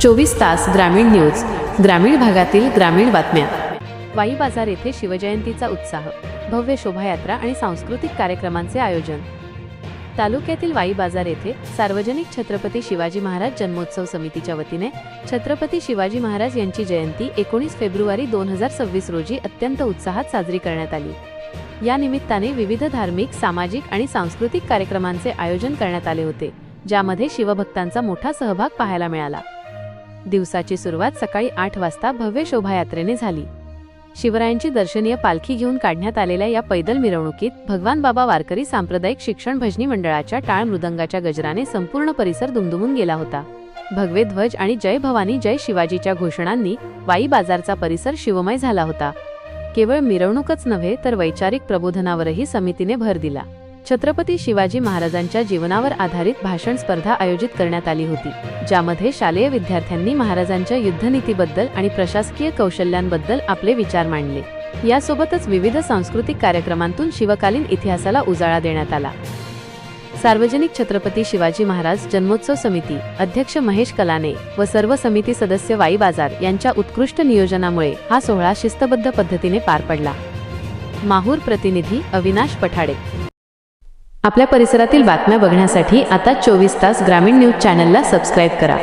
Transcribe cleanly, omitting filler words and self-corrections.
24 तास ग्रामीण न्यूज, ग्रामीण भागातील ग्रामीण बातम्या। वाई बाजार येथे शिवजयंतीचा उत्साह, भव्य शोभायात्रा आणि सांस्कृतिक कार्यक्रमांचे आयोजन। तालुक्यातील वाई बाजार येथे सार्वजनिक छत्रपती शिवाजी महाराज जन्मोत्सव समितीच्या वतीने छत्रपती शिवाजी महाराज यांची जयंती 19 फेब्रुवारी 2026 रोजी अत्यंत उत्साहात साजरी करण्यात आली। या निमित्ताने विविध धार्मिक, सामाजिक आणि सांस्कृतिक कार्यक्रमांचे आयोजन करण्यात आले होते, ज्यामध्ये शिवभक्तांचा मोठा सहभाग पाहायला मिळाला। दिवसाची सुरुवात सकाळी 8 वाजता भव्य शोभायात्रेने झाली। शिवरायांची दर्शनीय पालखी घेऊन काढण्यात आलेल्या या पैदल मिरवणुकीत भगवान बाबा वारकरी सांप्रदायिक शिक्षण भजनी मंडळाच्या टाळ मृदंगाच्या गजराने संपूर्ण परिसर दुमदुमून गेला होता। भगवे ध्वज आणि जय भवानी जय शिवाजीच्या घोषणांनी वाई बाजारचा परिसर शिवमय झाला होता। केवळ मिरवणूकच नव्हे तर वैचारिक प्रबोधनावरही समितीने भर दिला। छत्रपती शिवाजी महाराजांच्या जीवनावर आधारित भाषण स्पर्धा आयोजित करण्यात आली होती, ज्यामध्ये शालेय विद्यार्थ्यांनी महाराजांच्या युद्धनीतीबद्दल आणि प्रशासकीय कौशल्यांबद्दल आपले विचार मांडले। यासोबतच विविध सांस्कृतिक कार्यक्रमांतून शिवकालीन इतिहासाला उजाळा देण्यात आला। सार्वजनिक छत्रपती शिवाजी महाराज जन्मोत्सव समिती अध्यक्ष महेश कलाने व सर्व समिती सदस्य वाई बाजार यांच्या उत्कृष्ट नियोजनामुळे हा सोहळा शिस्तबद्ध पद्धतीने पार पडला। माहूर प्रतिनिधी अविनाश पठाडे। आपल्या परिसरातील बातम्या बघण्यासाठी आता 24 तास ग्रामीण न्यूज चॅनलला सबस्क्राइब करा।